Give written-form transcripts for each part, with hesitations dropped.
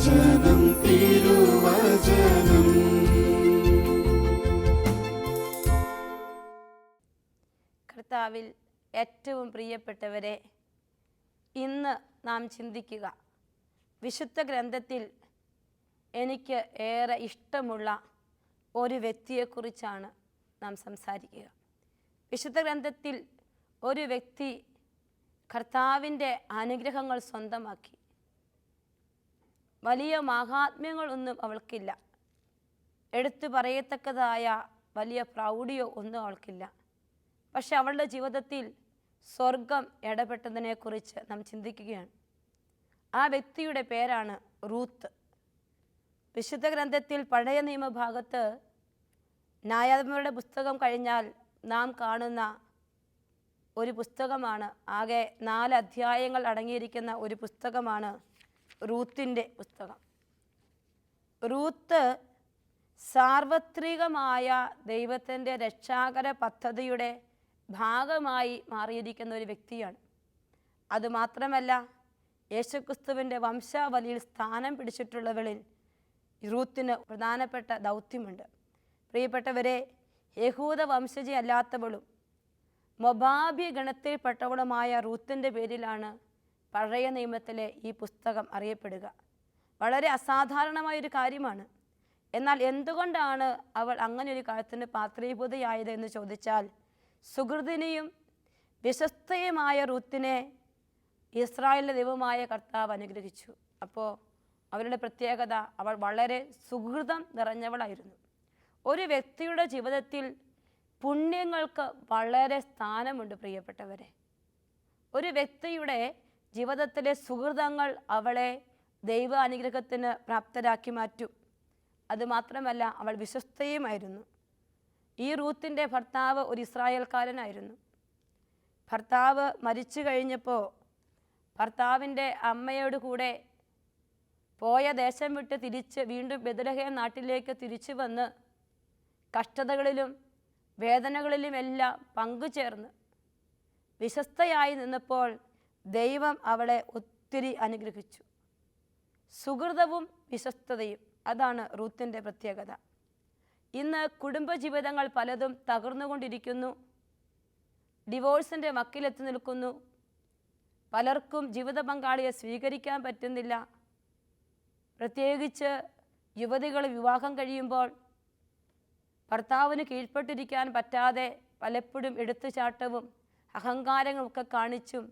വചനം തിരുവചനം. കർത്താവിൽ ഏറ്റവും പ്രിയപ്പെട്ടവരെ, ഇന്ന് നാം ചിന്തിക്കുക വിശുദ്ധ ഗ്രന്ഥത്തിൽ എനിക്ക് ഏറെ ഇഷ്ടമുള്ള ഒരു വ്യക്തിയെക്കുറിച്ചാണ് നാം സംസാരിക്കുക. വിശുദ്ധ ഗ്രന്ഥത്തിൽ ഒരു വ്യക്തി കർത്താവിൻ്റെ അനുഗ്രഹങ്ങൾ സ്വന്തമാക്കി. വലിയ മഹാത്മ്യങ്ങളൊന്നും അവൾക്കില്ല, എടുത്തു പറയത്തക്കതായ വലിയ പ്രൗഢിയോ ഒന്നും അവൾക്കില്ല. പക്ഷെ അവളുടെ ജീവിതത്തിൽ സ്വർഗം ഇടപെട്ടതിനെക്കുറിച്ച് നാം ചിന്തിക്കുകയാണ്. ആ വ്യക്തിയുടെ പേരാണ് റൂത്ത്. വിശുദ്ധ ഗ്രന്ഥത്തിൽ പഴയ നിയമഭാഗത്ത് ന്യായാധിപന്മാരുടെ പുസ്തകം കഴിഞ്ഞാൽ നാം കാണുന്ന ഒരു പുസ്തകമാണ്, ആകെ 4 അധ്യായങ്ങൾ അടങ്ങിയിരിക്കുന്ന ഒരു പുസ്തകമാണ് റൂത്തിൻ്റെ പുസ്തകം. റൂത്ത് സാർവത്രികമായ ദൈവത്തിൻ്റെ രക്ഷാകര പദ്ധതിയുടെ ഭാഗമായി മാറിയിരിക്കുന്ന ഒരു വ്യക്തിയാണ്. അതുമാത്രമല്ല, യേശുക്രിസ്തുവിൻ്റെ വംശാവലിയിൽ സ്ഥാനം പിടിച്ചിട്ടുള്ളവളിൽ റൂത്തിന് പ്രധാനപ്പെട്ട ദൗത്യമുണ്ട്. പ്രിയപ്പെട്ടവരെ, യഹൂദ വംശജയല്ലാത്തവളും മൊബാബി ഗണത്തിൽപ്പെട്ടവളുമായ റൂത്തിൻ്റെ പേരിലാണ് പഴയ നിയമത്തിലെ ഈ പുസ്തകം അറിയപ്പെടുക. വളരെ അസാധാരണമായൊരു കാര്യമാണ്. എന്നാൽ എന്തുകൊണ്ടാണ് അവൾ അങ്ങനെ ഒരു കാര്യത്തിന് പാത്രീഭൂതയായത് എന്ന് ചോദിച്ചാൽ, സുഹൃദിനിയും വിശ്വസ്തയുമായ റൂത്തിനെ ഇസ്രായേലിൻ്റെ ദൈവമായ കർത്താവ് അനുഗ്രഹിച്ചു. അപ്പോൾ അവരുടെ പ്രത്യേകത, അവൾ വളരെ സുഹൃതം നിറഞ്ഞവളായിരുന്നു. ഒരു വ്യക്തിയുടെ ജീവിതത്തിൽ പുണ്യങ്ങൾക്ക് വളരെ സ്ഥാനമുണ്ട്. പ്രിയപ്പെട്ടവരെ, ഒരു വ്യക്തിയുടെ ജീവിതത്തിലെ സുഹൃതങ്ങൾ അവളെ ദൈവ അനുഗ്രഹത്തിന് പ്രാപ്തരാക്കി മാറ്റും. അതുമാത്രമല്ല, അവൾ വിശ്വസ്തയുമായിരുന്നു. ഈ റൂത്തിൻ്റെ ഭർത്താവ് ഒരു ഇസ്രായേൽക്കാരനായിരുന്നു. ഭർത്താവ് മരിച്ചു കഴിഞ്ഞപ്പോൾ ഭർത്താവിൻ്റെ അമ്മയോട് കൂടെ പോയ ദേശം വിട്ട് തിരിച്ച് വീണ്ടും ബെത്ലഹേം നാട്ടിലേക്ക് തിരിച്ചു വന്ന് കഷ്ടതകളിലും വേദനകളിലുമെല്ലാം പങ്കുചേർന്ന് വിശ്വസ്തയായി നിന്നപ്പോൾ ദൈവം അവളെ ഒത്തിരി അനുഗ്രഹിച്ചു. സുഹൃതവും വിശ്വസ്തതയും, അതാണ് റൂത്തിൻ്റെ പ്രത്യേകത. ഇന്ന് കുടുംബജീവിതങ്ങൾ പലതും തകർന്നുകൊണ്ടിരിക്കുന്നു, ഡിവോഴ്സിൻ്റെ വക്കിലെത്തി നിൽക്കുന്നു. പലർക്കും ജീവിത പങ്കാളിയെ സ്വീകരിക്കാൻ പറ്റുന്നില്ല. പ്രത്യേകിച്ച് യുവതികൾ വിവാഹം കഴിയുമ്പോൾ ഭർത്താവിന് കീഴ്പ്പെട്ടിരിക്കാൻ പറ്റാതെ പലപ്പോഴും എടുത്തുചാട്ടവും അഹങ്കാരങ്ങളും ഒക്കെ കാണിച്ചും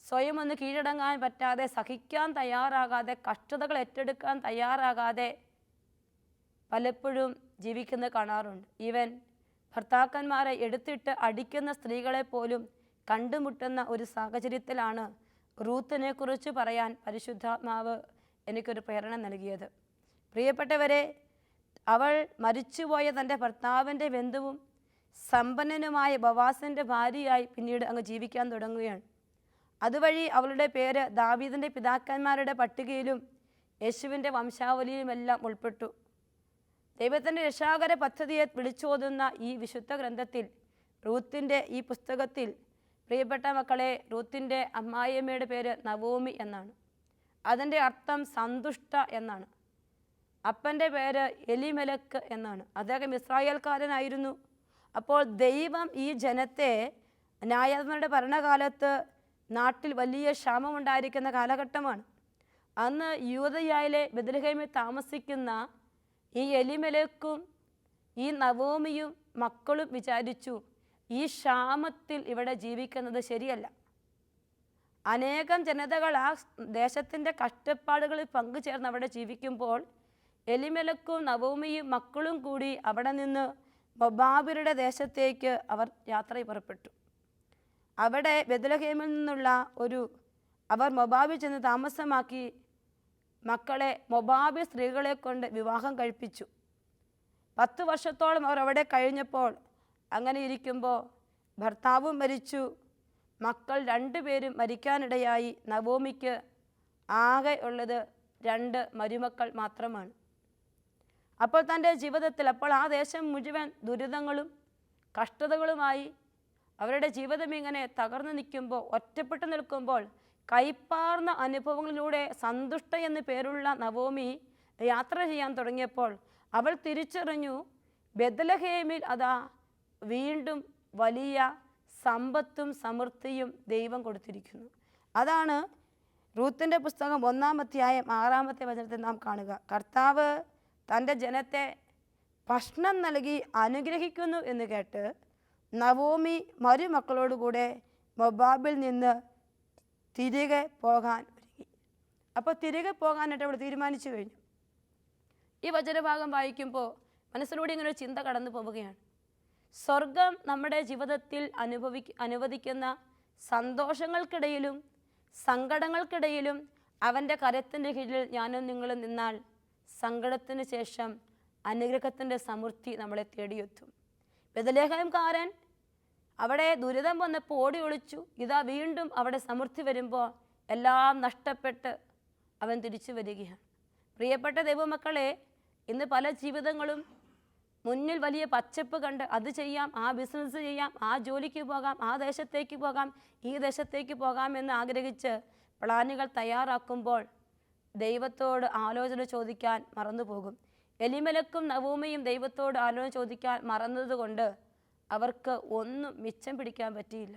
സ്വയം ഒന്ന് കീഴടങ്ങാൻ പറ്റാതെ, സഹിക്കാൻ തയ്യാറാകാതെ, കഷ്ടതകൾ ഏറ്റെടുക്കാൻ തയ്യാറാകാതെ പലപ്പോഴും ജീവിക്കുന്നത് കാണാറുണ്ട്. ഈവൻ ഭർത്താക്കന്മാരെ എടുത്തിട്ട് അടിക്കുന്ന സ്ത്രീകളെ പോലും കണ്ടുമുട്ടുന്ന ഒരു സാഹചര്യത്തിലാണ് റൂത്തിനെ കുറിച്ച് പറയാൻ പരിശുദ്ധാത്മാവ് എനിക്കൊരു പ്രേരണ നൽകിയത്. പ്രിയപ്പെട്ടവരെ, അവൾ മരിച്ചുപോയ തൻ്റെ ഭർത്താവിൻ്റെ ബന്ധുവും സമ്പന്നനുമായ ബോവാസിൻ്റെ ഭാര്യയായി പിന്നീട് അങ്ങ് ജീവിക്കാൻ തുടങ്ങുകയാണ്. അതുവഴി അവളുടെ പേര് ദാവീദിൻ്റെ പിതാക്കന്മാരുടെ പട്ടികയിലും യേശുവിൻ്റെ വംശാവലിയിലുമെല്ലാം ഉൾപ്പെട്ടു. ദൈവത്തിൻ്റെ രക്ഷാകര പദ്ധതിയെ വിളിച്ചോതുന്ന ഈ വിശുദ്ധ ഗ്രന്ഥത്തിൽ, റൂത്തിൻ്റെ ഈ പുസ്തകത്തിൽ, പ്രിയപ്പെട്ട മക്കളെ, റൂത്തിൻ്റെ അമ്മായിയമ്മയുടെ പേര് നവോമി എന്നാണ്. അതിൻ്റെ അർത്ഥം സന്തുഷ്ട എന്നാണ്. അപ്പൻ്റെ പേര് എലിമെലക്ക് എന്നാണ്. അദ്ദേഹം ഇസ്രായേൽക്കാരനായിരുന്നു. അപ്പോൾ ദൈവം ഈ ജനത്തെ, ന്യായാധിപന്മാരുടെ ഭരണകാലത്ത് നാട്ടിൽ വലിയ ക്ഷാമമുണ്ടായിരിക്കുന്ന കാലഘട്ടമാണ്. അന്ന് യൂദയായിലെ ബെത്ലഹേമിൽ താമസിക്കുന്ന ഈ എലിമെലക്കും ഈ നവോമിയും മക്കളും വിചാരിച്ചു, ഈ ക്ഷാമത്തിൽ ഇവിടെ ജീവിക്കുന്നത് ശരിയല്ല. അനേകം ജനതകൾ ആ ദേശത്തിൻ്റെ കഷ്ടപ്പാടുകളിൽ പങ്കുചേർന്ന് അവിടെ ജീവിക്കുമ്പോൾ എലിമെലക്കും നവോമിയും മക്കളും കൂടി അവിടെ നിന്ന് മൊബാബിയുടെ ദേശത്തേക്ക് അവർ യാത്ര പുറപ്പെട്ടു. അവിടെ ബെത്ലഹേമിൽ നിന്നുള്ള അവർ മൊബാബിൽ ചെന്ന് താമസമാക്കി മക്കളെ മൊബാബി സ്ത്രീകളെ കൊണ്ട് വിവാഹം കഴിപ്പിച്ചു. 10 വർഷത്തോളം അവർ അവിടെ കഴിഞ്ഞപ്പോൾ, അങ്ങനെ ഇരിക്കുമ്പോൾ ഭർത്താവും മരിച്ചു, മക്കൾ 2 പേരും മരിക്കാനിടയായി. നവോമിക്ക് ആകെ ഉള്ളത് 2 മരുമക്കൾ മാത്രമാണ്. അപ്പോൾ തൻ്റെ ജീവിതത്തിൽ, അപ്പോൾ ആ ദേശം മുഴുവൻ ദുരിതങ്ങളും കഷ്ടതകളുമായി അവരുടെ ജീവിതം ഇങ്ങനെ തകർന്നു നിൽക്കുമ്പോൾ, ഒറ്റപ്പെട്ടു നിൽക്കുമ്പോൾ കൈപ്പാർന്ന അനുഭവങ്ങളിലൂടെ സന്തുഷ്ട എന്ന് പേരുള്ള നവോമി യാത്ര ചെയ്യാൻ തുടങ്ങിയപ്പോൾ അവൾ തിരിച്ചറിഞ്ഞു, ബെത്ലഹേമിൽ അതാ വീണ്ടും വലിയ സമ്പത്തും സമൃദ്ധിയും ദൈവം കൊടുത്തിരിക്കുന്നു. അതാണ് റൂത്തിൻ്റെ പുസ്തകം 1-ാം അധ്യായം 6-ാമത്തെ വചനത്തിൽ നാം കാണുക. കർത്താവ് തൻ്റെ ജനത്തെ ഭക്ഷണം നൽകി അനുഗ്രഹിക്കുന്നു എന്ന് കേട്ട് നവോമി മരുമക്കളോടുകൂടെ മൊബാബിൽ നിന്ന് തിരികെ പോകാൻ ഒരുങ്ങി. അപ്പോൾ തിരികെ പോകാനായിട്ട് അവൾ തീരുമാനിച്ചു കഴിഞ്ഞു. ഈ വചനഭാഗം വായിക്കുമ്പോൾ മനസ്സിലൂടെ ഇങ്ങനെ ഒരു ചിന്ത കടന്നു പോവുകയാണ്. സ്വർഗം നമ്മുടെ ജീവിതത്തിൽ അനുവദിക്കുന്ന സന്തോഷങ്ങൾക്കിടയിലും സങ്കടങ്ങൾക്കിടയിലും അവൻ്റെ കരത്തിൻ്റെ കീഴിൽ ഞാനും നിങ്ങളും നിന്നാൽ സങ്കടത്തിന് ശേഷം അനുഗ്രഹത്തിൻ്റെ സമൃദ്ധി നമ്മളെ തേടിയെത്തും. ബെത്ലഹേംകാരൻ അവിടെ ദുരിതം വന്നപ്പോൾ ഓടി ഒളിച്ചു. ഇതാ വീണ്ടും അവിടെ സമൃദ്ധി വരുമ്പോൾ എല്ലാം നഷ്ടപ്പെട്ട് അവൻ തിരിച്ചു വരികയാണ്. പ്രിയപ്പെട്ട ദൈവമക്കളെ, ഇന്ന് പല ജീവിതങ്ങളും മുന്നിൽ വലിയ പച്ചപ്പ് കണ്ട് അത് ചെയ്യാം, ആ ബിസിനസ് ചെയ്യാം, ആ ജോലിക്ക് പോകാം, ആ ദേശത്തേക്ക് പോകാം, ഈ ദേശത്തേക്ക് പോകാം എന്ന് ആഗ്രഹിച്ച് പ്ലാനുകൾ തയ്യാറാക്കുമ്പോൾ ദൈവത്തോട് ആലോചന ചോദിക്കാൻ മറന്നുപോകും. എലിമലക്കും നവോമിയും ദൈവത്തോട് ആലോചന ചോദിക്കാൻ മറന്നതുകൊണ്ട് അവർക്ക് ഒന്നും മിച്ചം പിടിക്കാൻ പറ്റിയില്ല,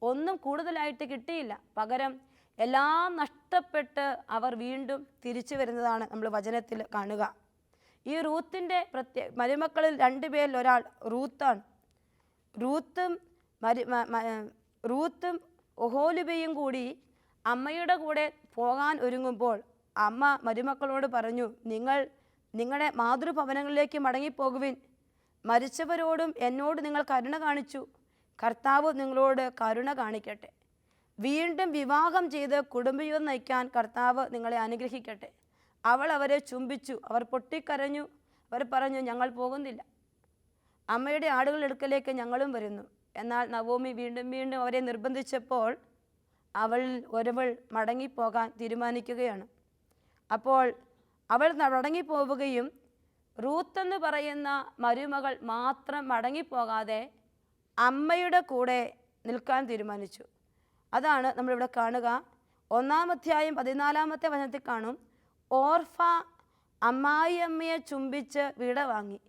ഒന്നും കൂടുതലായിട്ട് കിട്ടിയില്ല. പകരം എല്ലാം നഷ്ടപ്പെട്ട് അവർ വീണ്ടും തിരിച്ചു വരുന്നതാണ് നമ്മൾ വചനത്തിൽ കാണുക. ഈ റൂത്തിൻ്റെ മരുമക്കളിൽ 2 പേരിൽ ഒരാൾ റൂത്താണ്. റൂത്തും ഒഹോലിബയും കൂടി അമ്മയുടെ കൂടെ പോകാൻ ഒരുങ്ങുമ്പോൾ അമ്മ മരുമക്കളോട് പറഞ്ഞു, നിങ്ങളുടെ മാതൃഭവനങ്ങളിലേക്ക് മടങ്ങിപ്പോകുവിൻ. മരിച്ചവരോടും എന്നോട് നിങ്ങൾ കരുണ കാണിച്ചു, കർത്താവ് നിങ്ങളോട് കരുണ കാണിക്കട്ടെ. വീണ്ടും വിവാഹം ചെയ്ത് കുടുംബജീവിതം നയിക്കാൻ കർത്താവ് നിങ്ങളെ അനുഗ്രഹിക്കട്ടെ. അവൾ അവരെ ചുംബിച്ചു. അവർ പൊട്ടിക്കരഞ്ഞു. അവർ പറഞ്ഞു, ഞങ്ങൾ പോകുന്നില്ല, അമ്മയുടെ ആടുകളുടെ അടുക്കലേക്ക് ഞങ്ങളും വരുന്നു. എന്നാൽ നവോമി വീണ്ടും വീണ്ടും അവരെ നിർബന്ധിച്ചപ്പോൾ ഒരവൾ മടങ്ങിപ്പോകാൻ തീരുമാനിക്കുകയാണ്. അപ്പോൾ അവൾ മടങ്ങിപ്പോവുകയും റൂത്ത് എന്ന് പറയുന്ന മരുമകൾ മാത്രം മടങ്ങിപ്പോകാതെ അമ്മയുടെ കൂടെ നിൽക്കാൻ തീരുമാനിച്ചു. അതാണ് നമ്മളിവിടെ കാണുക. 1-ാം അധ്യായം 14-ാമത്തെ വചനത്തിൽ കാണും, ഓർഫ അമ്മായിയമ്മയെ ചുംബിച്ച് വിട വാങ്ങി,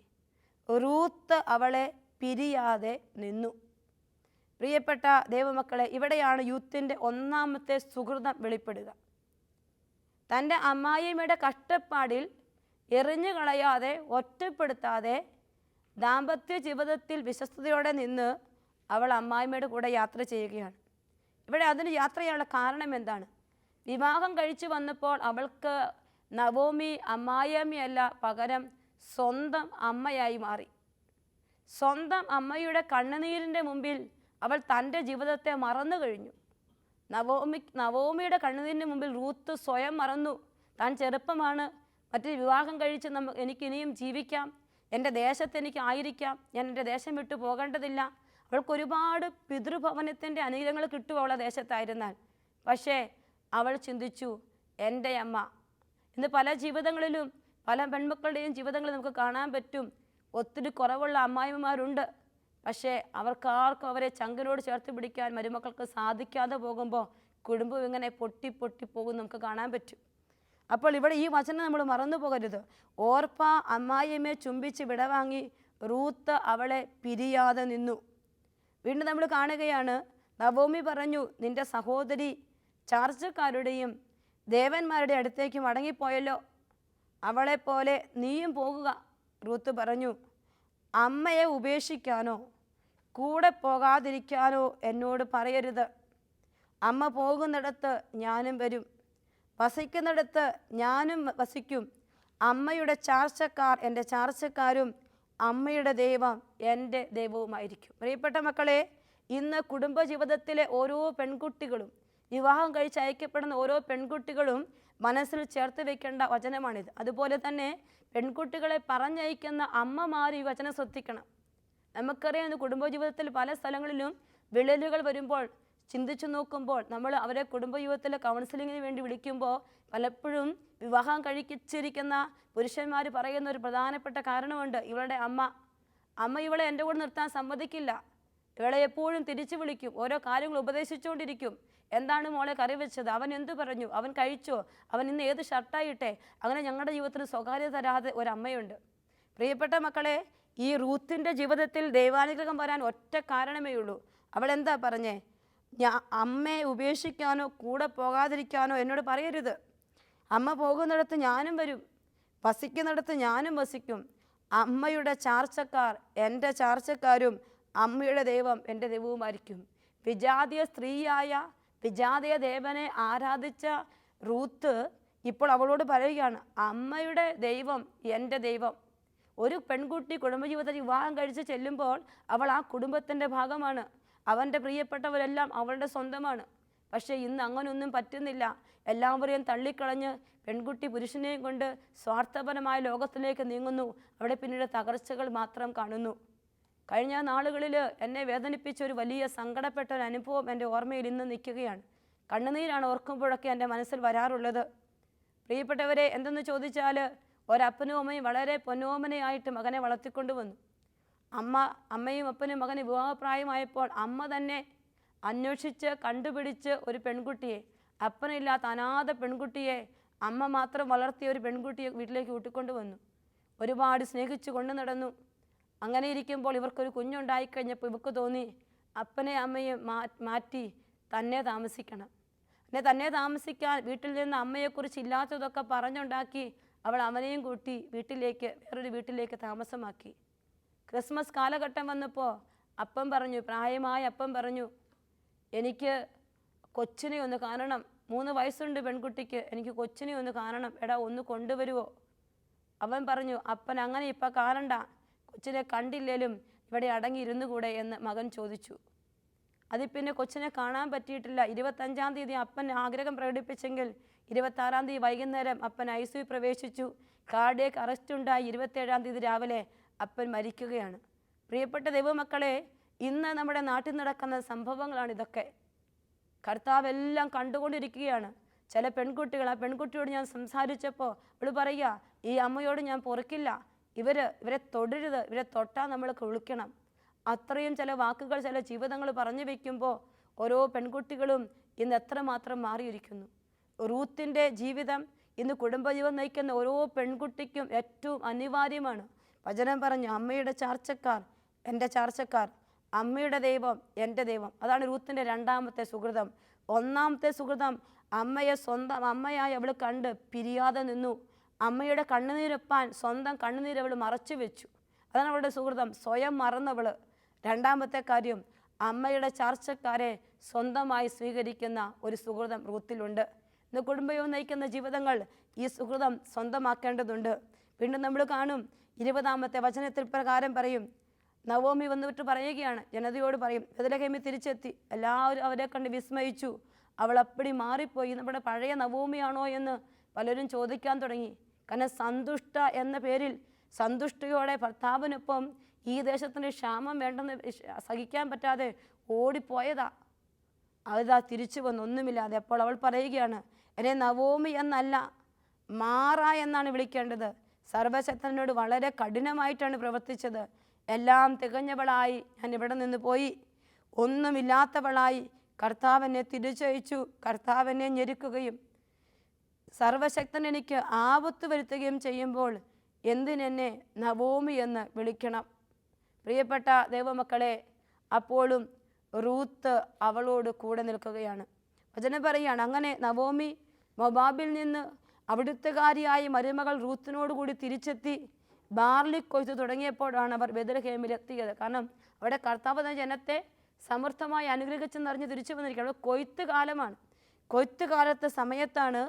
റൂത്ത് അവളെ പിരിയാതെ നിന്നു. പ്രിയപ്പെട്ട ദൈവമക്കളെ, ഇവിടെയാണ് യൂത്തിൻ്റെ 1-ാമത്തെ സുഹൃതം വെളിപ്പെടുക. തൻ്റെ അമ്മായിയമ്മയുടെ കഷ്ടപ്പാടിൽ എറിഞ്ഞു കളയാതെ ഒറ്റപ്പെടുത്താതെ ദാമ്പത്യ ജീവിതത്തിൽ വിശ്വസ്തയോടെ നിന്ന് അവൾ അമ്മായിമ്മയുടെ കൂടെ യാത്ര ചെയ്യുകയാണ്. ഇവിടെ അതിന് യാത്ര ചെയ്യാനുള്ള കാരണം എന്താണ്? വിവാഹം കഴിച്ചു വന്നപ്പോൾ അവൾക്ക് നവോമി അമ്മായിയമ്മയല്ല, പകരം സ്വന്തം അമ്മയായി മാറി. സ്വന്തം അമ്മയുടെ കണ്ണുനീരിൻ്റെ മുമ്പിൽ അവൾ തൻ്റെ ജീവിതത്തെ മറന്നു കഴിഞ്ഞു. നവോമിയുടെ കണ്ണുനീരിൻ്റെ മുമ്പിൽ റൂത്ത് സ്വയം മറന്നു. താൻ ചെറുപ്പമാണ്, മറ്റൊരു വിവാഹം കഴിച്ച് എനിക്കിനിയും ജീവിക്കാം, എൻ്റെ ദേശത്ത് എനിക്ക് ആയിരിക്കാം, ഞാൻ എൻ്റെ ദേശം വിട്ടു പോകേണ്ടതില്ല. അവൾക്കൊരുപാട് പിതൃഭവനത്തിൻ്റെ അനുഗ്രഹങ്ങൾ കിട്ടും അവളെ ദേശത്തായിരുന്നാൽ. പക്ഷേ അവൾ ചിന്തിച്ചു, എൻ്റെ അമ്മ. ഇന്ന് പല ജീവിതങ്ങളിലും പല പെൺമക്കളുടെയും ജീവിതങ്ങളിൽ നമുക്ക് കാണാൻ പറ്റും, ഒത്തിരി കുറവുള്ള അമ്മായിമാരുണ്ട്. പക്ഷേ അവർക്കാർക്കും അവരെ ചങ്കിനോട് ചേർത്ത് പിടിക്കാൻ മരുമക്കൾക്ക് സാധിക്കാതെ പോകുമ്പോൾ കുടുംബം ഇങ്ങനെ പൊട്ടി പോകും നമുക്ക് കാണാൻ പറ്റും. അപ്പോൾ ഇവിടെ ഈ വചനം നമ്മൾ മറന്നു പോകരുത്. ഓർപ്പ അമ്മായിയമ്മയെ ചുംബിച്ച് വിടവാങ്ങി, റൂത്ത് അവളെ പിരിയാതെ നിന്നു. വീണ്ടും നമ്മൾ കാണുകയാണ്, നവോമി പറഞ്ഞു, നിന്റെ സഹോദരി ചാർച്ചക്കാരുടെയും ദേവന്മാരുടെ അടുത്തേക്ക് മടങ്ങിപ്പോയല്ലോ, അവളെപ്പോലെ നീയും പോകുക. റൂത്ത് പറഞ്ഞു, അമ്മയെ ഉപേക്ഷിക്കാനോ കൂടെ പോകാതിരിക്കാനോ എന്നോട് പറയരുത്. അമ്മ പോകുന്നിടത്ത് ഞാനും വരും, വസിക്കുന്നിടത്ത് ഞാനും വസിക്കും. അമ്മയുടെ ചാർച്ചക്കാർ എൻ്റെ ചാർച്ചക്കാരും അമ്മയുടെ ദൈവം എൻ്റെ ദൈവവുമായിരിക്കും. പ്രിയപ്പെട്ട മക്കളെ, ഇന്ന് കുടുംബജീവിതത്തിലെ ഓരോ പെൺകുട്ടികളും, വിവാഹം കഴിച്ച് അയക്കപ്പെടുന്ന ഓരോ പെൺകുട്ടികളും മനസ്സിൽ ചേർത്ത് വെക്കേണ്ട വചനമാണിത്. അതുപോലെ തന്നെ പെൺകുട്ടികളെ പറഞ്ഞയക്കുന്ന അമ്മമാർ ഈ വചനം ശ്രദ്ധിക്കണം. നമുക്കറിയാം, ഇന്ന് കുടുംബജീവിതത്തിൽ പല സ്ഥലങ്ങളിലും വിള്ളലുകൾ വരുമ്പോൾ ചിന്തിച്ചു നോക്കുമ്പോൾ നമ്മൾ അവരെ കുടുംബജീവിതത്തിലെ കൗൺസിലിങ്ങിന് വേണ്ടി വിളിക്കുമ്പോൾ പലപ്പോഴും വിവാഹം കഴിച്ചിരിക്കുന്ന പുരുഷന്മാർ പറയുന്ന ഒരു പ്രധാനപ്പെട്ട കാരണമുണ്ട്, ഇവളുടെ അമ്മ ഇവളെ എൻ്റെ കൂടെ നിർത്താൻ സമ്മതിക്കില്ല, ഇവളെ എപ്പോഴും തിരിച്ചു വിളിക്കും, ഓരോ കാര്യങ്ങൾ ഉപദേശിച്ചുകൊണ്ടിരിക്കും. എന്താണ് മോളെ കറി വെച്ചത്, അവൻ എന്തു പറഞ്ഞു, അവൻ കഴിച്ചോ, അവൻ ഇന്ന് ഏത് ഷർട്ടായിട്ടെ. അങ്ങനെ ഞങ്ങളുടെ ജീവിതത്തിൽ സ്വകാര്യത തരാതെ ഒരമ്മയുണ്ട്. പ്രിയപ്പെട്ട മക്കളെ, ഈ റൂത്തിൻ്റെ ജീവിതത്തിൽ ദൈവാനുഗ്രഹം വരാൻ ഒറ്റ കാരണമേ ഉള്ളൂ. അവൾ എന്താ പറഞ്ഞേ? അമ്മയെ ഉപേക്ഷിക്കാനോ കൂടെ പോകാതിരിക്കാനോ എന്നോട് പറയരുത്. അമ്മ പോകുന്നിടത്ത് ഞാനും വരും, വസിക്കുന്നിടത്ത് ഞാനും വസിക്കും. അമ്മയുടെ ചാർച്ചക്കാർ എൻ്റെ ചാർച്ചക്കാരും അമ്മയുടെ ദൈവം എൻ്റെ ദൈവവുമായിരിക്കും. വിജാതീയ സ്ത്രീയായ വിജാതീയ ദേവനെ ആരാധിച്ച റൂത്ത് ഇപ്പോൾ അവളോട് പറയുകയാണ്, അമ്മയുടെ ദൈവം എൻ്റെ ദൈവം. ഒരു പെൺകുട്ടി കുടുംബജീവിതത്തിൽ വിവാഹം കഴിച്ച് ചെല്ലുമ്പോൾ അവൾ ആ കുടുംബത്തിൻ്റെ ഭാഗമാണ്. അവൻ്റെ പ്രിയപ്പെട്ടവരെല്ലാം അവളുടെ സ്വന്തമാണ്. പക്ഷേ ഇന്ന് അങ്ങനൊന്നും പറ്റുന്നില്ല. എല്ലാവരെയും തള്ളിക്കളഞ്ഞ് പെൺകുട്ടി പുരുഷനെയും കൊണ്ട് സ്വാർത്ഥപരമായ ലോകത്തിലേക്ക് നീങ്ങുന്നു. അവിടെ പിന്നീട് തകർച്ചകൾ മാത്രം കാണുന്നു. കഴിഞ്ഞ നാളുകളിൽ എന്നെ വേദനിപ്പിച്ച ഒരു വലിയ സങ്കടപ്പെട്ട ഒരു അനുഭവം എൻ്റെ ഓർമ്മയിൽ ഇന്ന് നിൽക്കുകയാണ്. കണ്ണുനീരാണ് ഓർക്കുമ്പോഴൊക്കെ എൻ്റെ മനസ്സിൽ വരാറുള്ളത്. പ്രിയപ്പെട്ടവരെ, എന്തെന്ന് ചോദിച്ചാൽ, ഒരപ്പനും അമ്മയും വളരെ പൊന്നോമനയായിട്ട് മകനെ വളർത്തിക്കൊണ്ടുവന്നു. അമ്മയും അപ്പനും മകന് വിവാഹപ്രായമായപ്പോൾ അമ്മ തന്നെ അന്വേഷിച്ച് കണ്ടുപിടിച്ച് ഒരു പെൺകുട്ടിയെ, അപ്പനില്ലാത്ത അനാഥ പെൺകുട്ടിയെ, അമ്മ മാത്രം വളർത്തിയ ഒരു പെൺകുട്ടിയെ വീട്ടിലേക്ക് കൂട്ടിക്കൊണ്ടുവന്നു. ഒരുപാട് സ്നേഹിച്ചു കൊണ്ടു നടന്നു. അങ്ങനെ ഇരിക്കുമ്പോൾ ഇവർക്കൊരു കുഞ്ഞുണ്ടായിക്കഴിഞ്ഞപ്പോൾ ഇവർക്ക് തോന്നി, അപ്പനെ അമ്മയും മാറ്റി തന്നെ താമസിക്കണം. തന്നെ താമസിക്കാൻ വീട്ടിൽ നിന്ന് അമ്മയെക്കുറിച്ച് ഇല്ലാത്തതൊക്കെ പറഞ്ഞുണ്ടാക്കി അവൾ അവനെയും കൂട്ടി വേറൊരു വീട്ടിലേക്ക് താമസമാക്കി. ക്രിസ്മസ് കാലഘട്ടം വന്നപ്പോൾ പ്രായമായ അപ്പം പറഞ്ഞു, എനിക്ക് കൊച്ചിനെ ഒന്ന് കാണണം, 3 വയസ്സുണ്ട് പെൺകുട്ടിക്ക്, എനിക്ക് കൊച്ചിനെ ഒന്ന് കാണണം, എടാ ഒന്ന് കൊണ്ടുവരുമോ? അവൻ പറഞ്ഞു, അപ്പൻ അങ്ങനെ ഇപ്പം കാണണ്ട, കൊച്ചിനെ കണ്ടില്ലേലും ഇവിടെ അടങ്ങിയിരുന്നു കൂടെ എന്ന് മകൻ ചോദിച്ചു. അതിൽ പിന്നെ കൊച്ചിനെ കാണാൻ പറ്റിയിട്ടില്ല. 25-ാം തീയതി അപ്പൻ ആഗ്രഹം പ്രകടിപ്പിച്ചെങ്കിൽ 26-ാം തീയതി വൈകുന്നേരം അപ്പൻ ICU പ്രവേശിച്ചു. കാർഡിയക് അറസ്റ്റ് ഉണ്ടായി. 27-ാം തീയതി രാവിലെ അപ്പൻ മരിക്കുകയാണ്. പ്രിയപ്പെട്ട ദൈവമക്കളെ, ഇന്ന് നമ്മുടെ നാട്ടിൽ നടക്കുന്ന സംഭവങ്ങളാണ് ഇതൊക്കെ. കർത്താവെല്ലാം കണ്ടുകൊണ്ടിരിക്കുകയാണ്. ചില പെൺകുട്ടികൾ, ആ പെൺകുട്ടിയോട് ഞാൻ സംസാരിച്ചപ്പോൾ അവൾ പറയുക, ഈ അമ്മയോട് ഞാൻ പൊറുക്കില്ല, ഇവരെ തൊടരുത്, ഇവരെ തൊട്ടാൽ നമ്മൾ കുളിക്കണം. അത്രയും ചില വാക്കുകൾ, ചില ജീവിതങ്ങൾ പറഞ്ഞു വയ്ക്കുമ്പോൾ ഓരോ പെൺകുട്ടികളും ഇന്ന് എത്രമാത്രം മാറിയിരിക്കുന്നു. റൂത്തിൻ്റെ ജീവിതം ഇന്ന് കുടുംബജീവൻ നയിക്കുന്ന ഓരോ പെൺകുട്ടിക്കും ഏറ്റവും അനിവാര്യമാണ്. വചനം പറഞ്ഞു, അമ്മയുടെ ചാർച്ചക്കാർ എൻ്റെ ചാർച്ചക്കാർ, അമ്മയുടെ ദൈവം എൻ്റെ ദൈവം. അതാണ് റൂത്തിൻ്റെ 2ാമത്തെ സുഹൃതം. 1-ാമത്തെ സുഹൃതം, അമ്മയെ സ്വന്തം അമ്മയായി അവൾ കണ്ട് പിരിയാതെ നിന്നു. അമ്മയുടെ കണ്ണുനീരൊപ്പാൻ സ്വന്തം കണ്ണുനീരവൾ മറച്ചു വെച്ചു. അതാണ് അവളുടെ സുഹൃതം, സ്വയം മറന്നവൾ. 2ാമത്തെ കാര്യം, അമ്മയുടെ ചാർച്ചക്കാരെ സ്വന്തമായി സ്വീകരിക്കുന്ന ഒരു സുഹൃതം റൂത്തിലുണ്ട്. ഇന്ന് കുടുംബവും നയിക്കുന്ന ജീവിതങ്ങൾ ഈ സുഹൃതം സ്വന്തമാക്കേണ്ടതുണ്ട്. വീണ്ടും നമ്മൾ കാണും 20-ാമത്തെ വചനത്തിൽ പ്രകാരം പറയും, നവോമി വന്നിട്ട് പറയുകയാണ്, ജനതയോട് പറയും, ബേത്ലഹേമിൽ തിരിച്ചെത്തി. എല്ലാവരും അവരെ കണ്ട് വിസ്മയിച്ചു. അവൾ അപ്പടി മാറിപ്പോയി, നമ്മുടെ പഴയ നവോമിയാണോ എന്ന് പലരും ചോദിക്കാൻ തുടങ്ങി. കാരണം സന്തുഷ്ട എന്ന പേരിൽ സന്തുഷ്ടയോടെ ഭർത്താവിനൊപ്പം ഈ ദേശത്തിന് ക്ഷാമം വേണ്ടെന്ന് സഹിക്കാൻ പറ്റാതെ ഓടിപ്പോയതാ. അതാ തിരിച്ചു വന്ന് ഒന്നുമില്ലാതെ. അപ്പോൾ അവൾ പറയുകയാണ്, എന്നെ നവോമി എന്നല്ല മാറ എന്നാണ് വിളിക്കേണ്ടത്. സർവശക്തനോട് വളരെ കഠിനമായിട്ടാണ് പ്രവർത്തിച്ചത്. എല്ലാം തികഞ്ഞവളായി ഞാൻ ഇവിടെ നിന്ന് പോയി, ഒന്നുമില്ലാത്തവളായി കർത്താവിനെ തിരിച്ചയച്ചു. കർത്താവിനെ ഞെരുക്കുകയും സർവശക്തൻ എനിക്ക് ആപത്ത് വരുത്തുകയും ചെയ്യുമ്പോൾ എന്തിനെന്നെ നവോമി എന്ന് വിളിക്കണം? പ്രിയപ്പെട്ട ദൈവമക്കളെ, അപ്പോഴും റൂത്ത് അവളോട് കൂടെ നിൽക്കുകയാണ്. വചനം പറയുകയാണ്, അങ്ങനെ നവോമി മൊബാബിൽ നിന്ന് അവിടുത്തുകാരിയായ മരുമകൾ റൂത്തിനോടുകൂടി തിരിച്ചെത്തി. ബാർലി കൊയ്ത്ത് തുടങ്ങിയപ്പോഴാണ് അവർ ബേത്ലഹേമിലെത്തിയത്. കാരണം അവിടെ കർത്താവ് എന്ന ജനത്തെ സമൃദ്ധമായി അനുഗ്രഹിച്ചെന്നറിഞ്ഞ് തിരിച്ചു വന്നിരിക്കുകയാണ്. അവിടെ കൊയ്ത്ത് കാലമാണ്. കൊയ്ത്ത് കാലത്തെ സമയത്താണ്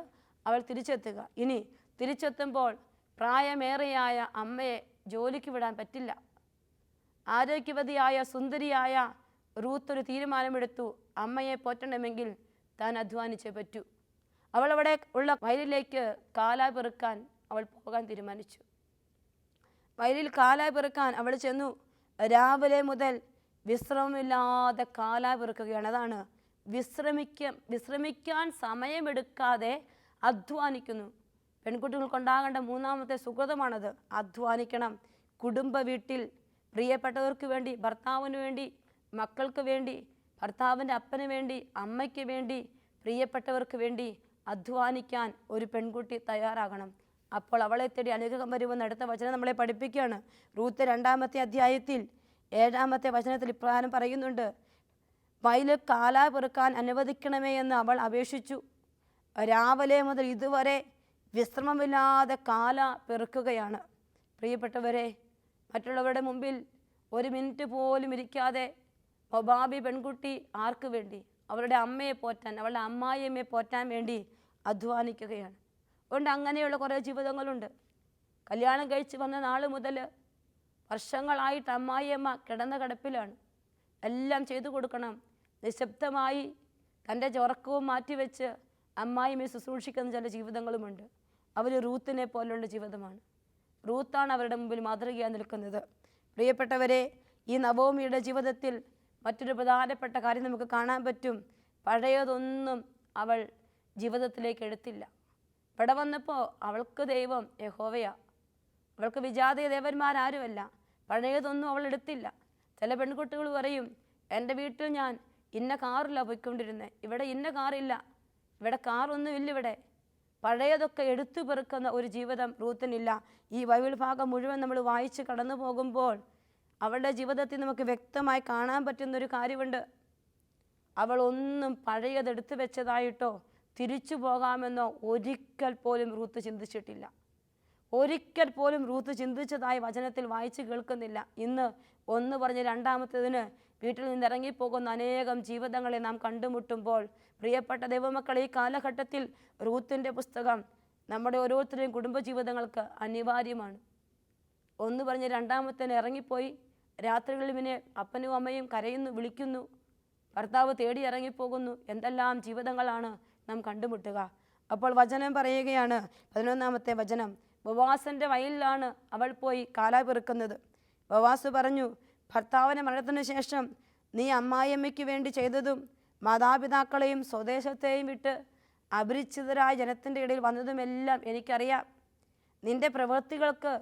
അവൾ തിരിച്ചെത്തുക. ഇനി തിരിച്ചെത്തുമ്പോൾ പ്രായമേറെയായ അമ്മയെ ജോലിക്ക് വിടാൻ പറ്റില്ല. ആരോഗ്യവതിയായ സുന്ദരിയായ റൂത്ത് ഒരു തീരുമാനമെടുത്തു, അമ്മയെ പോറ്റണമെങ്കിൽ താൻ അധ്വാനിച്ചേ പറ്റൂ. അവൾ അവിടെ ഉള്ള വയലിലേക്ക് കാലാ പെറുക്കാൻ അവൾ പോകാൻ തീരുമാനിച്ചു. വയലിൽ കാലാ പെറുക്കാൻ അവൾ ചെന്നു. രാവിലെ മുതൽ വിശ്രമമില്ലാതെ കാലാ പെറുക്കുകയാണ്. അതാണ് വിശ്രമിക്കാൻ സമയമെടുക്കാതെ അധ്വാനിക്കുന്നു. പെൺകുട്ടികൾക്കുണ്ടാകേണ്ട 3-ാമത്തെ സുഹൃതമാണത്. അധ്വാനിക്കണം. കുടുംബ വീട്ടിൽ പ്രിയപ്പെട്ടവർക്ക് വേണ്ടി, ഭർത്താവിന് വേണ്ടി മക്കൾക്ക് വേണ്ടി, ഭർത്താവിൻ്റെ അപ്പന് വേണ്ടി, അമ്മയ്ക്ക് വേണ്ടി, പ്രിയപ്പെട്ടവർക്ക് വേണ്ടി അധ്വാനിക്കാൻ ഒരു പെൺകുട്ടി തയ്യാറാകണം. അപ്പോൾ അവളെ തേടി അനുഗ്രഹം വരുമെന്ന് അടുത്ത വചനം നമ്മളെ പഠിപ്പിക്കുകയാണ്. റൂത്ത് 2-ാമത്തെ അധ്യായത്തിൽ 7-ാമത്തെ വചനത്തിൽ ഇപ്രകാരം പറയുന്നുണ്ട്, വയലിൽ കാല പെറുക്കാൻ അനുവദിക്കണമേ എന്ന് അവൾ അപേക്ഷിച്ചു. രാവിലെ മുതൽ ഇതുവരെ വിശ്രമമില്ലാതെ കാല പെറുക്കുകയാണ്. പ്രിയപ്പെട്ടവരെ, മറ്റുള്ളവരുടെ മുമ്പിൽ ഒരു മിനിറ്റ് പോലും ഇരിക്കാതെ മൊബാബി പെൺകുട്ടി ആർക്ക് വേണ്ടി? അവളുടെ അമ്മയെ പോറ്റാൻ, അവളുടെ അമ്മായിയമ്മയെ പോറ്റാൻ വേണ്ടി അധ്വാനിക്കുകയാണ്. അതുകൊണ്ട് അങ്ങനെയുള്ള കുറേ ജീവിതങ്ങളുണ്ട്. കല്യാണം കഴിച്ച് വന്ന നാൾ മുതൽ വർഷങ്ങളായിട്ട് അമ്മായിയമ്മ കിടന്ന കിടപ്പിലാണ്. എല്ലാം ചെയ്തു കൊടുക്കണം. നിശബ്ദമായി തൻ്റെ ഉറക്കവും മാറ്റിവെച്ച് അമ്മായിയമ്മയെ ശുശ്രൂഷിക്കുന്ന ചില ജീവിതങ്ങളുമുണ്ട്. അവർ റൂത്തിനെ പോലുള്ള ജീവിതമാണ്. റൂത്താണ് അവരുടെ മുമ്പിൽ മാതൃകയായി നിൽക്കുന്നത്. പ്രിയപ്പെട്ടവരെ, ഈ നവോമിയുടെ ജീവിതത്തിൽ മറ്റൊരു പ്രധാനപ്പെട്ട കാര്യം നമുക്ക് കാണാൻ പറ്റും. പഴയതൊന്നും അവൾ ജീവിതത്തിലേക്ക് എടുത്തില്ല. ഇവിടെ വന്നപ്പോൾ അവൾക്ക് ദൈവം യഹോവയാ. അവൾക്ക് വിജാതീയ ദേവന്മാരാരുമല്ല. പഴയതൊന്നും അവൾ എടുത്തില്ല. ചില പെൺകുട്ടികൾ പറയും, എൻ്റെ വീട്ടിൽ ഞാൻ ഇന്ന കാറില്ല പോയിക്കൊണ്ടിരുന്നത്, ഇവിടെ ഇന്ന കാറില്ല, ഇവിടെ കാറൊന്നുമില്ല. ഇവിടെ പഴയതൊക്കെ എടുത്തു പെറുക്കുന്ന ഒരു ജീവിതം റൂത്തിനില്ല. ഈ ബൈബിൾ ഭാഗം മുഴുവൻ നമ്മൾ വായിച്ച് കടന്നു പോകുമ്പോൾ അവളുടെ ജീവിതത്തിൽ നമുക്ക് വ്യക്തമായി കാണാൻ പറ്റുന്നൊരു കാര്യമുണ്ട്. അവൾ ഒന്നും പഴയതെടുത്തു വെച്ചതായിട്ടോ തിരിച്ചു പോകാമെന്നോ ഒരിക്കൽ പോലും റൂത്ത് ചിന്തിച്ചിട്ടില്ല. ഒരിക്കൽ പോലും റൂത്ത് ചിന്തിച്ചതായി വചനത്തിൽ വായിച്ച് കേൾക്കുന്നില്ല. ഇന്ന് ഒന്ന് പറഞ്ഞ് രണ്ടാമത്തേതിന് വീട്ടിൽ നിന്ന് ഇറങ്ങിപ്പോകുന്ന അനേകം ജീവിതങ്ങളെ നാം കണ്ടുമുട്ടുമ്പോൾ, പ്രിയപ്പെട്ട ദൈവമക്കളെ, ഈ കാലഘട്ടത്തിൽ റൂത്തിൻ്റെ പുസ്തകം നമ്മുടെ ഓരോരുത്തരുടെയും കുടുംബജീവിതങ്ങൾക്ക് അനിവാര്യമാണ്. ഒന്ന് പറഞ്ഞ് രണ്ടാമത്തേന് ഇറങ്ങിപ്പോയി. രാത്രികളിൽ പിന്നെ അപ്പനും അമ്മയും കരയുന്നു, വിളിക്കുന്നു, ഭർത്താവ് തേടി ഇറങ്ങിപ്പോകുന്നു. എന്തെല്ലാം ജീവിതങ്ങളാണ് നാം കണ്ടുമുട്ടുക. അപ്പോൾ വചനം പറയുകയാണ്, 11-ാമത്തെ വചനം, ബോവാസിൻ്റെ വയലിലാണ് അവൾ പോയി കാല പെറുക്കുന്നത്. ബോവാസ് പറഞ്ഞു, ഭർത്താവിൻ്റെ മരണത്തിനു ശേഷം നീ അമ്മായിയമ്മയ്ക്ക് വേണ്ടി ചെയ്തതും മാതാപിതാക്കളെയും സ്വദേശത്തെയും വിട്ട് അപരിചിതരായ ജനത്തിൻ്റെ ഇടയിൽ വന്നതുമെല്ലാം എനിക്കറിയാം. നിന്റെ പ്രവൃത്തികൾക്ക്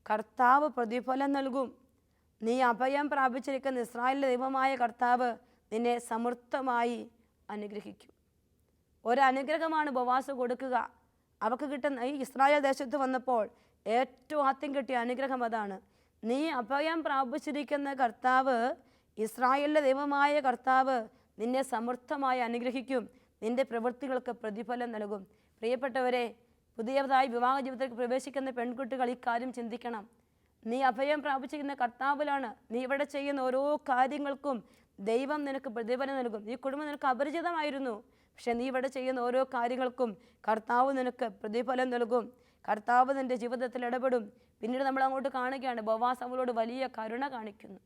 കർത്താവ് പ്രതിഫലം നൽകും. നീ അഭയം പ്രാപിച്ചിരിക്കുന്ന ഇസ്രായേലിൻ്റെ ദൈവമായ കർത്താവ് നിന്നെ സമൃദ്ധമായി അനുഗ്രഹിക്കും. ഒരനുഗ്രഹമാണ് ബോവാസ് കൊടുക്കുക. അവൾക്ക് കിട്ടുന്ന ഈ ഇസ്രായേൽ ദേശത്ത് വന്നപ്പോൾ ഏറ്റവും ആദ്യം കിട്ടിയ അനുഗ്രഹം അതാണ്. നീ അഭയം പ്രാപിച്ചിരിക്കുന്ന കർത്താവ്, ഇസ്രായേലിലെ ദൈവമായ കർത്താവ് നിന്നെ സമൃദ്ധമായി അനുഗ്രഹിക്കും. നിന്റെ പ്രവൃത്തികൾക്ക് പ്രതിഫലം നൽകും. പ്രിയപ്പെട്ടവരെ, പുതിയതായി വിവാഹ ജീവിതത്തിലേക്ക് പ്രവേശിക്കുന്ന പെൺകുട്ടികൾ ഇക്കാര്യം ചിന്തിക്കണം. നീ അഭയം പ്രാപിച്ചിരിക്കുന്ന കർത്താവിലാണ്. നീ ഇവിടെ ചെയ്യുന്ന ഓരോ കാര്യങ്ങൾക്കും ദൈവം നിനക്ക് പ്രതിഫലം നൽകും. ഈ കുടുംബം നിനക്ക് അപരിചിതമായിരുന്നു, പക്ഷെ നീ ഇവിടെ ചെയ്യുന്ന ഓരോ കാര്യങ്ങൾക്കും കർത്താവ് നിനക്ക് പ്രതിഫലം നൽകും. കർത്താവ് നിൻ്റെ ജീവിതത്തിൽ ഇടപെടും. പിന്നീട് നമ്മൾ അങ്ങോട്ട് കാണുകയാണ്, ബോവാസ് അവളോട് വലിയ കരുണ കാണിക്കുന്നു,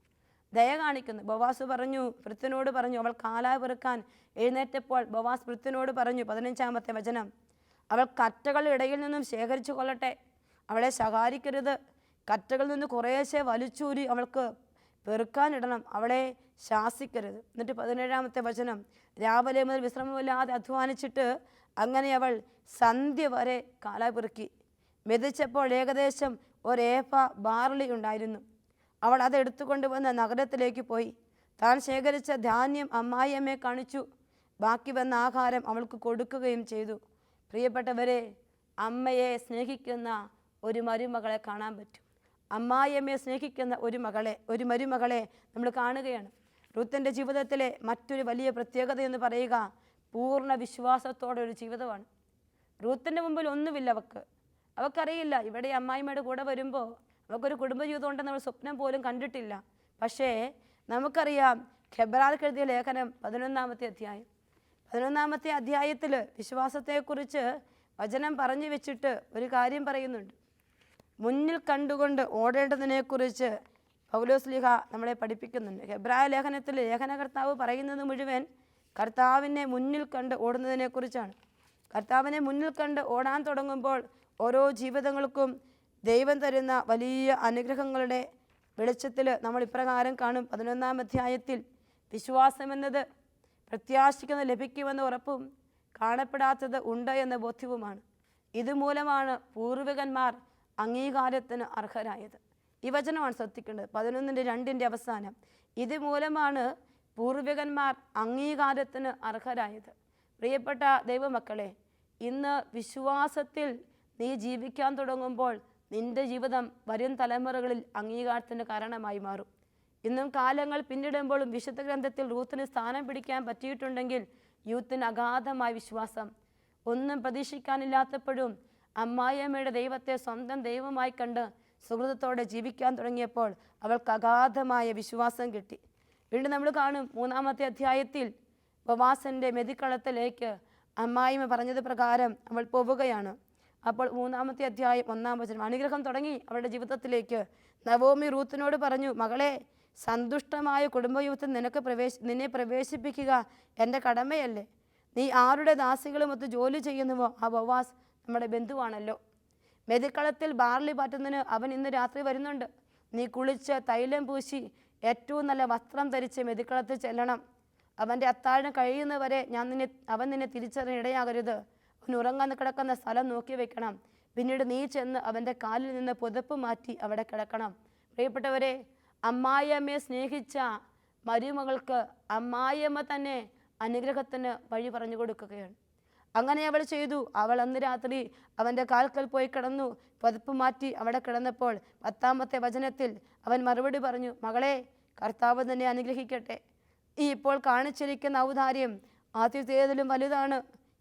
ദയ കാണിക്കുന്നു. ബോവാസ് പറഞ്ഞു, ഭൃത്യനോട് പറഞ്ഞു, അവൾ കാല പെറുക്കാൻ എഴുന്നേറ്റപ്പോൾ ബോവാസ് ഭൃത്യനോട് പറഞ്ഞു, 15-ാമത്തെ വചനം, അവൾ കറ്റകളുടെ ഇടയിൽ നിന്നും ശേഖരിച്ചു കൊള്ളട്ടെ, അവളെ ശകാരിക്കരുത്. കറ്റകളിൽ നിന്ന് കുറേശ്ശെ വലിച്ചൂരി അവൾക്ക് പെറുക്കാനിടണം, അവളെ ശാസിക്കരുത്. എന്നിട്ട് 17-ാമത്തെ വചനം, രാവിലെ മുതൽ വിശ്രമമില്ലാതെ അധ്വാനിച്ചിട്ട് അങ്ങനെ അവൾ സന്ധ്യ വരെ കാല പെറുക്കി. മെതിച്ചപ്പോൾ ഏകദേശം ഒരേഫ ബാർലി ഉണ്ടായിരുന്നു. അവൾ അതെടുത്തുകൊണ്ടുവന്ന് നഗരത്തിലേക്ക് പോയി. താൻ ശേഖരിച്ച ധാന്യം അമ്മായിയമ്മയെ കാണിച്ചു. ബാക്കി വന്ന ആഹാരം അവൾക്ക് കൊടുക്കുകയും ചെയ്തു. പ്രിയപ്പെട്ടവരെ, അമ്മയെ സ്നേഹിക്കുന്ന ഒരു മരുമകളെ കാണാൻ പറ്റും. അമ്മായിയമ്മയെ സ്നേഹിക്കുന്ന ഒരു മരുമകളെ നമ്മൾ കാണുകയാണ്. റൂത്തിൻ്റെ ജീവിതത്തിലെ മറ്റൊരു വലിയ പ്രത്യേകത എന്ന് പറയുക പൂർണ്ണ വിശ്വാസത്തോടെ ഒരു ജീവിതമാണ്. റൂത്തിൻ്റെ മുമ്പിൽ ഒന്നുമില്ല. അവൾക്കറിയില്ല ഇവിടെ അമ്മായിമ്മയുടെ കൂടെ വരുമ്പോൾ അവൾക്കൊരു കുടുംബജീവിതം ഉണ്ടെന്ന് അവൾ സ്വപ്നം പോലും കണ്ടിട്ടില്ല. പക്ഷേ നമുക്കറിയാം, ഹെബ്രായർക്ക് എഴുതിയ ലേഖനം 11-ാമത്തെ അധ്യായത്തിൽ വിശ്വാസത്തെക്കുറിച്ച് വചനം പറഞ്ഞു വെച്ചിട്ട് ഒരു കാര്യം പറയുന്നുണ്ട്. മുന്നിൽ കണ്ടുകൊണ്ട് ഓടേണ്ടതിനെക്കുറിച്ച് പൗലോസ്ലീഹ നമ്മളെ പഠിപ്പിക്കുന്നുണ്ട്. ഹെബ്രായ ലേഖനത്തിൽ ലേഖനകർത്താവ് പറയുന്നത് മുഴുവൻ കർത്താവിനെ മുന്നിൽ കണ്ട് ഓടുന്നതിനെക്കുറിച്ചാണ്. കർത്താവിനെ മുന്നിൽ കണ്ട് ഓടാൻ തുടങ്ങുമ്പോൾ ഓരോ ജീവിതങ്ങൾക്കും ദൈവം തരുന്ന വലിയ അനുഗ്രഹങ്ങളുടെ വെളിച്ചത്തിൽ നമ്മൾ ഇപ്രകാരം കാണും. 11-ാം അധ്യായത്തിൽ വിശ്വാസമെന്നത് പ്രത്യാശിക്കുന്നത് ലഭിക്കുമെന്ന ഉറപ്പും കാണപ്പെടാത്തത് ഉണ്ട് എന്ന ബോധ്യവുമാണ്. ഇതുമൂലമാണ് പൂർവികന്മാർ അംഗീകാരത്തിന് അർഹരായത്. ഈ വചനമാണ് ശ്രദ്ധിക്കേണ്ടത്. 11:2 അവസാനം, ഇതുമൂലമാണ് പൂർവികന്മാർ അംഗീകാരത്തിന് അർഹരായത്. പ്രിയപ്പെട്ട ദൈവമക്കളെ, ഇന്ന് വിശ്വാസത്തിൽ നീ ജീവിക്കാൻ തുടങ്ങുമ്പോൾ നിന്റെ ജീവിതം വരും തലമുറകളിൽ അംഗീകാരത്തിന് കാരണമായി മാറും. ഇന്നും കാലങ്ങൾ പിന്നിടുമ്പോഴും വിശുദ്ധ ഗ്രന്ഥത്തിൽ റൂത്തിന് സ്ഥാനം പിടിക്കാൻ പറ്റിയിട്ടുണ്ടെങ്കിൽ യൂത്തിന് അഗാധമായ വിശ്വാസം. ഒന്നും പ്രതീക്ഷിക്കാനില്ലാത്തപ്പോഴും അമ്മായിയമ്മയുടെ ദൈവത്തെ സ്വന്തം ദൈവമായി കണ്ട് സുഹൃത്തത്തോടെ ജീവിക്കാൻ തുടങ്ങിയപ്പോൾ അവൾക്ക് അഗാധമായ വിശ്വാസം കിട്ടി. വീണ്ടും നമ്മൾ കാണും 3-ാമത്തെ അധ്യായത്തിൽ ബോവാസിൻ്റെ മെതിക്കളത്തിലേക്ക് അമ്മായിമ്മ പറഞ്ഞത് പ്രകാരം അവൾ പോവുകയാണ്. അപ്പോൾ 3-ാമത്തെ അധ്യായം 1-ാം വചനം, അനുഗ്രഹം തുടങ്ങി അവളുടെ ജീവിതത്തിലേക്ക്. നവോമി റൂത്തിനോട് പറഞ്ഞു, മകളെ, സന്തുഷ്ടമായ കുടുംബജീവിതത്തിൽ നിന്നെ പ്രവേശിപ്പിക്കുക എൻ്റെ കടമയല്ലേ? നീ ആരുടെ ദാസികളുമൊത്ത് ജോലി ചെയ്യുന്നുവോ ആ ബോവാസ് നമ്മുടെ ബന്ധുവാണല്ലോ. മെതിക്കളത്തിൽ ബാർലി പാറ്റുന്നതിന് അവൻ ഇന്ന് രാത്രി വരുന്നുണ്ട്. നീ കുളിച്ച് തൈലം പൂശി ഏറ്റവും നല്ല വസ്ത്രം ധരിച്ച് മെതിക്കളത്തിൽ ചെല്ലണം. അവൻ്റെ അത്താഴം കഴിയുന്നവരെ അവൻ നിന്നെ തിരിച്ചറിയിടയാകരുത്. അവൻ ഉറങ്ങാൻ കിടക്കുന്ന സ്ഥലം നോക്കി വെക്കണം. പിന്നീട് നീ ചെന്ന് അവൻ്റെ കാലിൽ നിന്ന് പുതപ്പ് മാറ്റി അവിടെ കിടക്കണം. പ്രിയപ്പെട്ടവരെ, അമ്മായിയമ്മയെ സ്നേഹിച്ച മരുമകൾക്ക് അമ്മായിയമ്മ തന്നെ അനുഗ്രഹത്തിന് വഴി പറഞ്ഞു കൊടുക്കുകയാണ്. അങ്ങനെ അവൾ ചെയ്തു. അവൾ അന്ന് രാത്രി അവൻ്റെ കാൽക്കൽ പോയി കിടന്നു. പുതപ്പ് മാറ്റി അവിടെ കിടന്നപ്പോൾ 10-ാമത്തെ വചനത്തിൽ അവൻ മറുപടി പറഞ്ഞു, മകളെ, കർത്താവ് തന്നെ അനുഗ്രഹിക്കട്ടെ. ഈ ഇപ്പോൾ കാണിച്ചിരിക്കുന്ന ഔദാര്യം ആദ്യത്തേതിലും വലുതാണ്.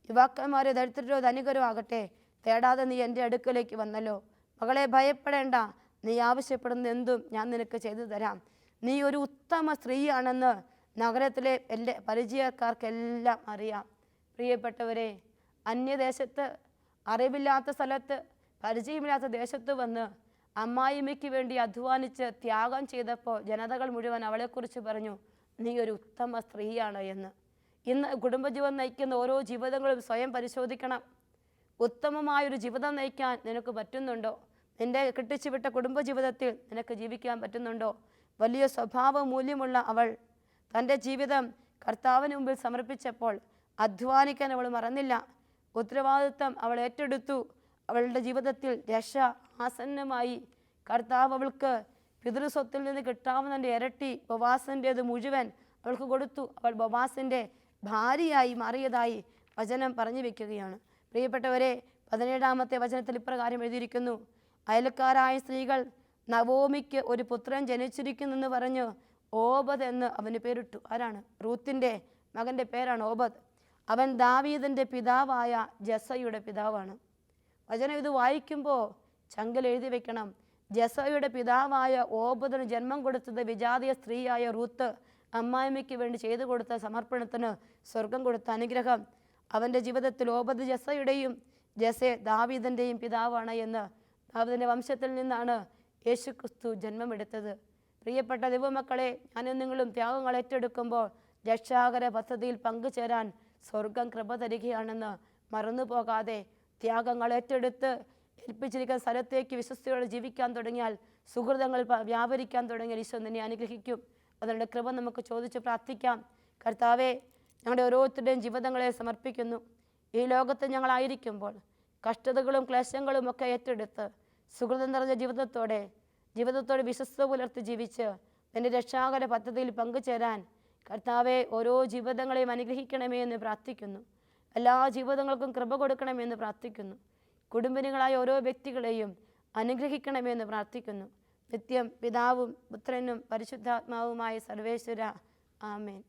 യുവാക്കന്മാരെ ദരിദ്രരോ ധനികരോ ആകട്ടെ, തേടാതെ നീ എൻ്റെ അടുക്കലേക്ക് വന്നല്ലോ. മകളെ, ഭയപ്പെടേണ്ട. നീ ആവശ്യപ്പെടുന്ന എന്തും ഞാൻ നിനക്ക് ചെയ്തു തരാം. നീ ഒരു ഉത്തമ സ്ത്രീയാണെന്ന് നഗരത്തിലെ എല്ലാ പരിചയക്കാർക്കെല്ലാം അറിയാം. പ്രിയപ്പെട്ടവരെ, അന്യദേശത്ത്, അറിവില്ലാത്ത സ്ഥലത്ത്, പരിചയമില്ലാത്ത ദേശത്ത് വന്ന് അമ്മായിമ്മയ്ക്ക് വേണ്ടി അധ്വാനിച്ച് ത്യാഗം ചെയ്തപ്പോൾ ജനതകൾ മുഴുവൻ അവളെക്കുറിച്ച് പറഞ്ഞു, നീ ഒരു ഉത്തമ സ്ത്രീയാണ് എന്ന്. ഇന്ന് കുടുംബജീവൻ നയിക്കുന്ന ഓരോ ജീവിതങ്ങളും സ്വയം പരിശോധിക്കണം. ഉത്തമമായൊരു ജീവിതം നയിക്കാൻ നിനക്ക് പറ്റുന്നുണ്ടോ? നിന്റെ കെട്ടിച്ചുവിട്ട കുടുംബജീവിതത്തിൽ നിനക്ക് ജീവിക്കാൻ പറ്റുന്നുണ്ടോ? വലിയ സ്വഭാവ മൂല്യമുള്ള അവൾ തൻ്റെ ജീവിതം കർത്താവിന് മുമ്പിൽ സമർപ്പിച്ചപ്പോൾ അധ്വാനിക്കാൻ അവൾ മറന്നില്ല. ഉത്തരവാദിത്വം അവൾ ഏറ്റെടുത്തു. അവളുടെ ജീവിതത്തിൽ രക്ഷ ആസന്നമായി. കർത്താവ് അവൾക്ക് പിതൃസ്വത്തിൽ നിന്ന് കിട്ടാവുന്നതിൻ്റെ ഇരട്ടി ബോവാസിൻ്റേത് മുഴുവൻ അവൾക്ക് കൊടുത്തു. അവൾ ബോവാസിൻ്റെ ഭാര്യയായി മാറിയതായി വചനം പറഞ്ഞു വെക്കുകയാണ്. പ്രിയപ്പെട്ടവരെ, 17-ാമത്തെ വചനത്തിൽ ഇപ്രകാരം എഴുതിയിരിക്കുന്നു, അയൽക്കാരായ സ്ത്രീകൾ നവോമിക്ക് ഒരു പുത്രൻ ജനിച്ചിരിക്കുന്നെന്ന് പറഞ്ഞു ഓബദ് എന്ന് അവന് പേരിട്ടു. ആരാണ്? റൂത്തിൻ്റെ മകൻ്റെ പേരാണ് ഓബദ്. അവൻ ദാവീദിൻ്റെ പിതാവായ ജസയുടെ പിതാവാണ്. വചനം ഇത് വായിക്കുമ്പോൾ ചങ്കിൽ എഴുതി വെക്കണം. ജസയുടെ പിതാവായ ഓബദിന് ജന്മം കൊടുത്തത് വിജാതീയ സ്ത്രീയായ റൂത്ത് അമ്മായിമ്മയ്ക്ക് വേണ്ടി ചെയ്തു കൊടുത്ത സമർപ്പണത്തിന് സ്വർഗം കൊടുത്ത അനുഗ്രഹം. അവൻ്റെ ജീവിതത്തിൽ ഓബദ് ജസയുടെയും ജസെ ദാവീദിൻ്റെയും പിതാവാണ് എന്ന്. ദാവീദിൻ്റെ വംശത്തിൽ നിന്നാണ് യേശുക്രിസ്തു ജന്മമെടുത്തത്. പ്രിയപ്പെട്ട ദൈവമക്കളെ, ഞാനും നിങ്ങളും ത്യാഗങ്ങൾ ഏറ്റെടുക്കുമ്പോൾ രക്ഷാകര പദ്ധതിയിൽ പങ്കുചേരാൻ സ്വർഗം കൃപ തരികയാണെന്ന് മറന്നു പോകാതെ ത്യാഗങ്ങൾ ഏറ്റെടുത്ത് ഏൽപ്പിച്ചിരിക്കുന്ന സ്ഥലത്തേക്ക് വിശ്വസ്തയോടെ ജീവിക്കാൻ തുടങ്ങിയാൽ, സുഹൃതങ്ങൾ വ്യാപരിക്കാൻ തുടങ്ങിയാൽ ഈശോ നിന്നെ അനുഗ്രഹിക്കും. അതിനുള്ള കൃപ നമുക്ക് ചോദിച്ച് പ്രാർത്ഥിക്കാം. കർത്താവേ, ഞങ്ങളുടെ ഓരോരുത്തരുടെയും ജീവിതങ്ങളെ സമർപ്പിക്കുന്നു. ഈ ലോകത്ത് ഞങ്ങളായിരിക്കുമ്പോൾ കഷ്ടതകളും ക്ലേശങ്ങളും ഒക്കെ ഏറ്റെടുത്ത് സുഹൃതം നിറഞ്ഞ ജീവിതത്തോടെ വിശ്വസ്ത പുലർത്തി ജീവിച്ച് എൻ്റെ രക്ഷാകര പദ്ധതിയിൽ പങ്കുചേരാൻ കർത്താവെ ഓരോ ജീവിതങ്ങളെയും അനുഗ്രഹിക്കണമേ എന്ന് പ്രാർത്ഥിക്കുന്നു. എല്ലാ ജീവിതങ്ങൾക്കും കൃപ കൊടുക്കണമെന്ന് പ്രാർത്ഥിക്കുന്നു. കുടുംബിനികളായ ഓരോ വ്യക്തികളെയും അനുഗ്രഹിക്കണമെന്ന് പ്രാർത്ഥിക്കുന്നു. നിത്യം പിതാവും പുത്രനും പരിശുദ്ധാത്മാവുമായ സർവേശ്വര, ആമേൻ.